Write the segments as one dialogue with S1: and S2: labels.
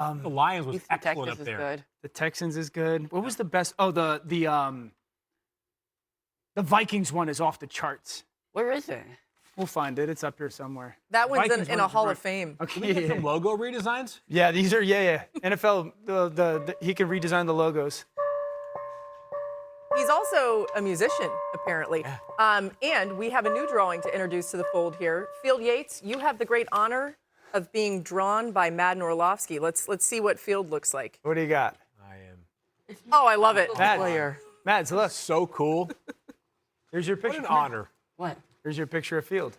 S1: The Lions was
S2: Houston
S1: excellent
S2: Texans
S1: up there.
S2: is good.
S3: The Texans is good. What was the best? Oh, the Vikings one is off the charts.
S2: Where is it?
S3: We'll find it. It's up here somewhere.
S4: That one's
S3: Vikings
S4: in
S3: one
S4: a
S3: is
S4: Hall
S3: right.
S4: of Fame.
S1: Can we get some logo redesigns?
S3: Yeah, these are NFL. He can redesign the logos.
S4: He's also a musician, apparently. And we have a new drawing to introduce to the fold here. Field Yates, you have the great honor of being drawn by Madden Orlovsky. Let's see what Field looks like.
S3: What do you got?
S1: I am.
S4: Oh, I love it.
S3: Mads, look.
S1: So cool.
S3: Here's your
S1: What
S3: picture.
S1: an honor.
S2: What?
S3: Here's your picture of Field.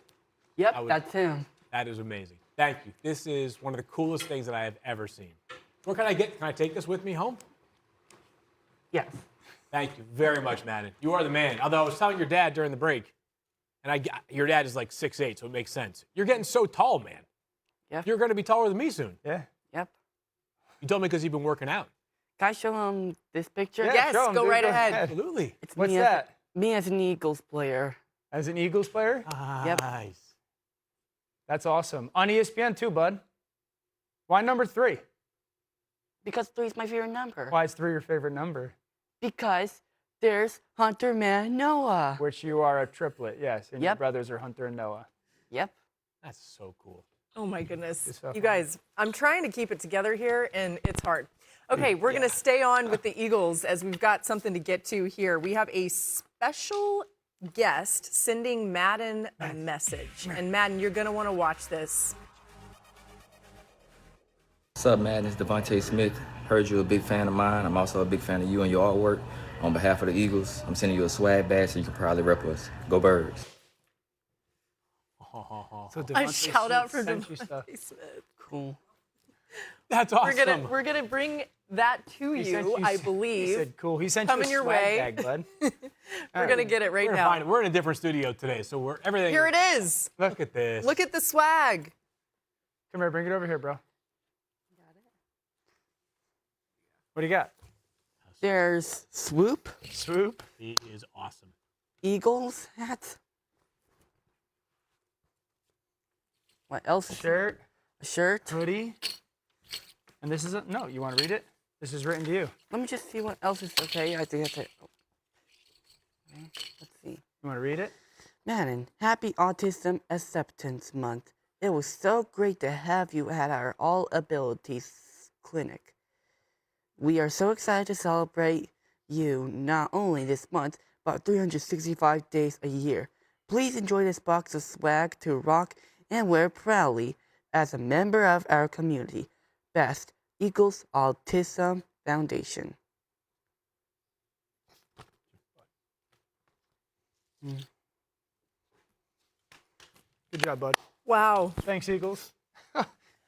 S2: Yep, that's him.
S1: That is amazing. Thank you. This is one of the coolest things that I have ever seen. What can I get? Can I take this with me home?
S2: Yes.
S1: Thank you very much, Madden. You are the man. Although I was telling your dad during the break, and your dad is like 6'8", so it makes sense. You're getting so tall, man.
S2: Yeah.
S1: You're going to be taller than me soon.
S3: Yeah.
S2: Yep.
S1: You told me because you've been working out.
S2: Can I show him this picture?
S3: Yeah,
S4: Yes,
S3: show 'em,
S4: go
S3: dude,
S4: right
S3: go
S4: ahead.
S1: Absolutely.
S2: It's
S3: What's
S2: me
S3: that?
S2: Me as an Eagles player.
S3: As an Eagles player?
S2: Yep.
S1: Nice.
S3: That's awesome. On ESPN too, bud. Why number 3?
S2: Because 3 is my favorite number.
S3: Why is 3 your favorite number?
S2: Because there's Hunter, Man, Noah.
S3: Which you are a triplet, yes. And your
S2: Yep.
S3: brothers are Hunter and Noah.
S2: Yep.
S1: That's so cool.
S4: Oh, my goodness.
S3: It's so
S4: You
S3: fun.
S4: guys, I'm trying to keep it together here, and it's hard. Okay, we're going to stay on with the Eagles as we've got something to get to here. We have a special guest sending Madden a message. And Madden, you're going to want to watch this.
S5: What's up, Madden? It's Devontae Smith. Heard you're a big fan of mine. I'm also a big fan of you and your artwork. On behalf of the Eagles, I'm sending you a swag badge so you can proudly rep us. Go Birds.
S3: So
S4: A
S3: Devontae
S4: shout out for
S3: sent you stuff.
S4: Devontae Smith.
S2: Cool.
S1: That's awesome.
S4: We're gonna bring that to
S3: He sent
S4: you, I
S3: He
S4: believe.
S3: said, cool. He sent
S4: Coming
S3: you a
S4: your
S3: swag
S4: way.
S3: bag, bud.
S4: We're gonna get it right
S1: We're gonna
S4: now.
S1: find it. We're in a different studio today, so everything.
S4: Here it is.
S1: Look at this.
S4: Look at the swag.
S3: Come here, bring it over here, bro. What do you got?
S2: There's Swoop,
S3: Swoop.
S1: He is awesome.
S2: Eagles hat. What else?
S3: Shirt,
S2: A shirt.
S3: hoodie. And this is no, you want to read it? This is written to you.
S2: Let me just see what else is okay. I think that's it. Okay, let's see.
S3: You want to read it?
S2: Madden, happy Autism Acceptance Month. It was so great to have you at our All Abilities Clinic. We are so excited to celebrate you not only this month, but 365 days a year. Please enjoy this box of swag to rock and wear proudly as a member of our community. Best, Eagles Autism Foundation.
S3: Good job, bud.
S4: Wow.
S3: Thanks, Eagles.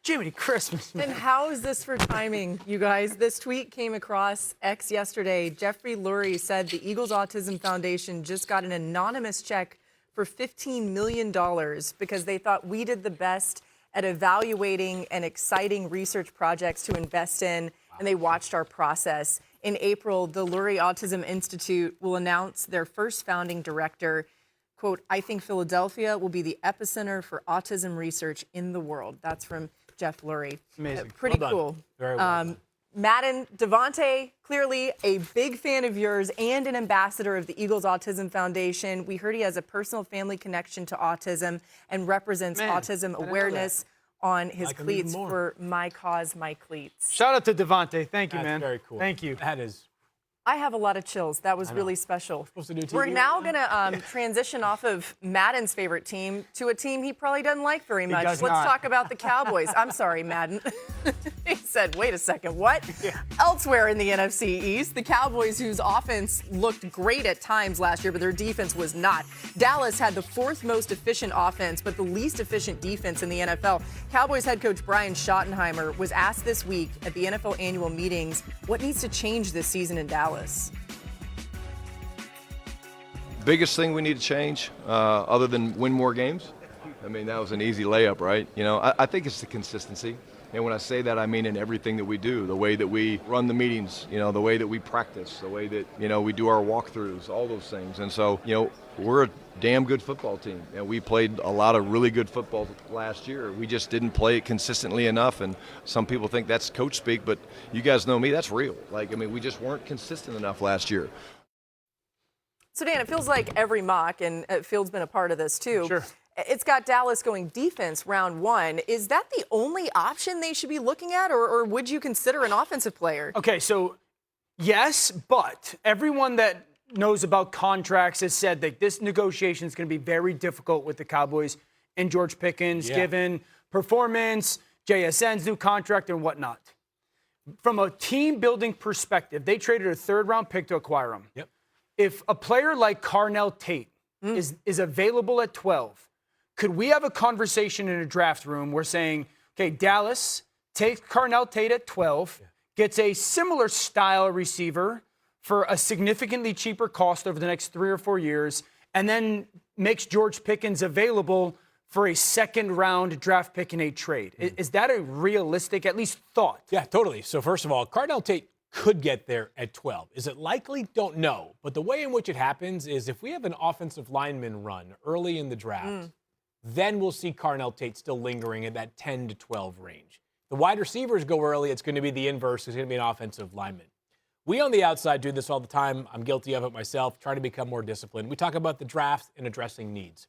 S3: Jiminy Christmas, man.
S4: And how is this for timing, you guys? This tweet came across X yesterday. Jeffrey Lurie said the Eagles Autism Foundation just got an anonymous check for $15 million because they thought we did the best at evaluating and exciting research projects to invest in, and they watched our process. In April, the Lurie Autism Institute will announce their first founding director. Quote, I think Philadelphia will be the epicenter for autism research in the world. That's from Jeff Lurie.
S3: Amazing.
S4: Pretty
S1: Well done.
S4: cool.
S1: Very well done.
S4: Madden, Devontae, clearly a big fan of yours and an ambassador of the Eagles Autism Foundation. We heard he has a personal family connection to autism and represents
S3: Man, I
S4: autism
S3: didn't know
S4: awareness on his
S1: Like him even
S4: cleats
S1: more.
S4: for My Cause, My Cleats.
S3: Shout out to Devontae. Thank you,
S1: That's
S3: man.
S1: very cool.
S3: Thank you.
S1: That is
S4: I have a lot of chills. That was really special.
S1: supposed to do TV
S4: We're
S1: right
S4: now
S1: now?
S4: going to transition off of Madden's favorite team to a team he probably doesn't like very much.
S3: does
S4: Let's
S3: not.
S4: talk about the Cowboys. I'm sorry, Madden. He said, wait a second, what? Elsewhere in the NFC East, the Cowboys, whose offense looked great at times last year, but their defense was not. Dallas had the 4th most efficient offense, but the least efficient defense in the NFL. Cowboys head coach Brian Schottenheimer was asked this week at the NFL annual meetings what needs to change this season in Dallas.
S6: Biggest thing we need to change, other than win more games, I mean, that was an easy layup, right? You know, I think it's the consistency. And when I say that, I mean in everything that we do, the way that we run the meetings, the way that we practice, the way that, we do our walkthroughs, all those things. And so, we're a damn good football team. And we played a lot of really good football last year. We just didn't play it consistently enough. And some people think that's coach speak, but you guys know me, that's real. We just weren't consistent enough last year.
S4: So, Dan, it feels like every mock, and Field's been a part of this too.
S3: Sure.
S4: It's got Dallas going defense round 1. Is that the only option they should be looking at, or would you consider an offensive player?
S3: Okay, so yes, but everyone that knows about contracts has said that this negotiation is going to be very difficult with the Cowboys and George Pickens, given performance, JSN's new contract, and whatnot. From a team-building perspective, they traded a third-round pick to acquire him.
S1: Yep.
S3: If a player like Carnell Tate is available at 12, could we have a conversation in a draft room where saying, okay, Dallas takes Carnell Tate at 12, gets a similar style receiver for a significantly cheaper cost over the next 3 or 4 years, and then makes George Pickens available for a second-round draft pick in a trade? Is that a realistic, at least, thought?
S1: Yeah, totally. So first of all, Carnell Tate could get there at 12. Is it likely? Don't know. But the way in which it happens is if we have an offensive lineman run early in the draft, then we'll see Carnell Tate still lingering in that 10 to 12 range. The wide receivers go early, it's going to be the inverse. It's going to be an offensive lineman. We on the outside do this all the time. I'm guilty of it myself, trying to become more disciplined. We talk about the draft and addressing needs.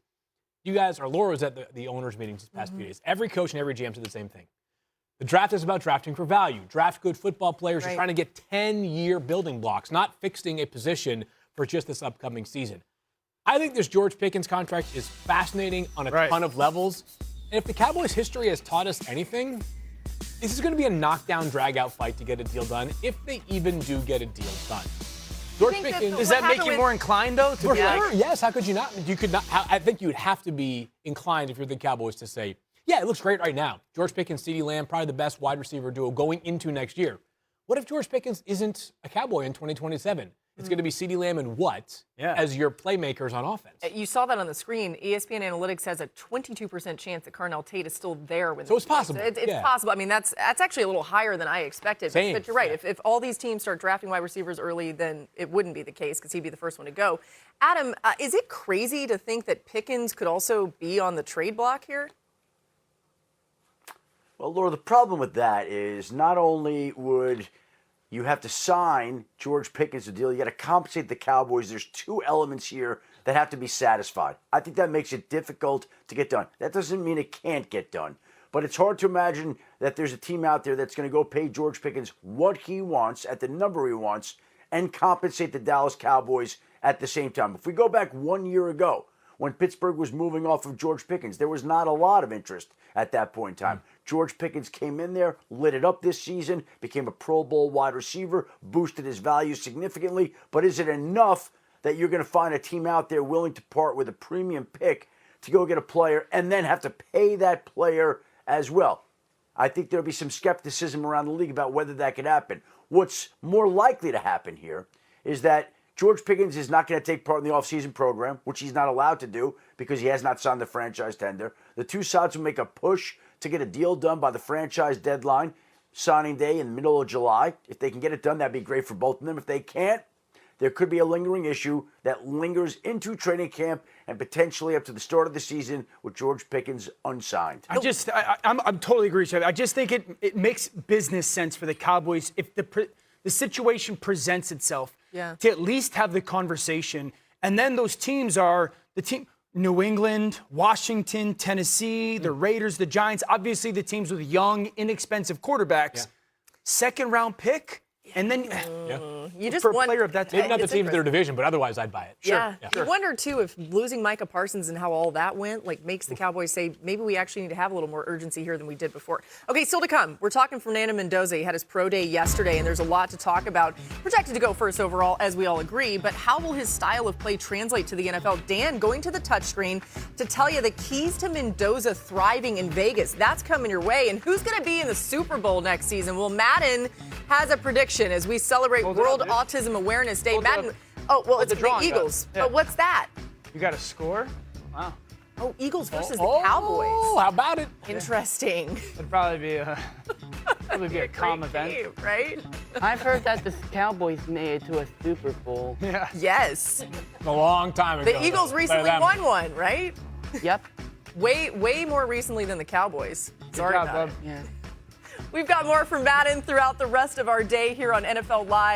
S1: You guys, Laura was at the owners' meetings this past few days. Every coach and every GM said the same thing. The draft is about drafting for value. Draft good football players. You're trying to get 10-year building blocks, not fixing a position for just this upcoming season. I think this George Pickens contract is fascinating on a ton of levels. And if the Cowboys' history has taught us anything, this is going to be a knockdown, drag-out fight to get a deal done, if they even do get a deal done. George Pickens.
S3: Does that make you more inclined, though, to be like?
S1: Yes, how could you not? You could not. I think you would have to be inclined, if you're the Cowboys, to say, yeah, it looks great right now. George Pickens, CeeDee Lamb, probably the best wide receiver duo going into next year. What if George Pickens isn't a Cowboy in 2027? It's going to be CeeDee Lamb and as your playmakers on offense.
S4: You saw that on the screen. ESPN Analytics has a 22% chance that Carnell Tate is still there.
S1: So it's possible.
S4: It's possible. I mean, that's actually a little higher than I expected.
S1: Same.
S4: But you're right. If all these teams start drafting wide receivers early, then it wouldn't be the case because he'd be the first one to go. Adam, is it crazy to think that Pickens could also be on the trade block here?
S7: Well, Laura, the problem with that is not only would you have to sign George Pickens a deal, you got to compensate the Cowboys. There's two elements here that have to be satisfied. I think that makes it difficult to get done. That doesn't mean it can't get done. But it's hard to imagine that there's a team out there that's going to go pay George Pickens what he wants at the number he wants and compensate the Dallas Cowboys at the same time. If we go back 1 year ago, when Pittsburgh was moving off of George Pickens, there was not a lot of interest at that point in time. George Pickens came in there, lit it up this season, became a Pro Bowl wide receiver, boosted his value significantly. But is it enough that you're going to find a team out there willing to part with a premium pick to go get a player and then have to pay that player as well? I think there'll be some skepticism around the league about whether that could happen. What's more likely to happen here is that George Pickens is not going to take part in the offseason program, which he's not allowed to do because he has not signed the franchise tender. The two sides will make a push to get a deal done by the franchise deadline, signing day in the middle of July. If they can get it done, that'd be great for both of them. If they can't, there could be a lingering issue that lingers into training camp and potentially up to the start of the season with George Pickens unsigned.
S3: I'm totally agree with you. I just think it makes business sense for the Cowboys if the situation presents itself to at least have the conversation. And then those teams are the team New England, Washington, Tennessee, the Raiders, the Giants, obviously the teams with young, inexpensive quarterbacks. Second round pick. And then
S4: you just
S3: for a
S4: want,
S3: player of that
S1: maybe not the team of their
S4: interesting.
S1: division, but otherwise I'd buy it.
S4: Yeah. You wonder, too, if losing Micah Parsons and how all that went, makes the Cowboys say, maybe we actually need to have a little more urgency here than we did before. Okay, still to come. We're talking Fernando Mendoza. He had his pro day yesterday, and there's a lot to talk about. Projected to go first overall, as we all agree, but how will his style of play translate to the NFL? Dan, going to the touchscreen to tell you the keys to Mendoza thriving in Vegas. That's coming your way. And who's going to be in the Super Bowl next season? Well, Madden has a prediction as we celebrate World Autism Awareness Day. Madden, it's the Eagles.
S3: Yeah.
S4: But what's that?
S3: You got a score? Wow.
S4: Oh, Eagles versus
S1: Oh,
S4: the Cowboys.
S1: how about it?
S4: Interesting.
S3: It'd probably be a calm
S4: Great
S3: event.
S4: game, right?
S2: I've heard that the Cowboys made it to a Super Bowl.
S3: Yeah.
S4: Yes.
S1: A long time ago.
S4: The Eagles
S1: though.
S4: recently
S1: Better than-
S4: won one, right?
S2: Yep.
S4: Way more recently than the Cowboys. Sorry
S3: job,
S4: about
S3: bub.
S4: it.
S2: Yeah.
S4: We've got more from Madden throughout the rest of our day here on NFL Live.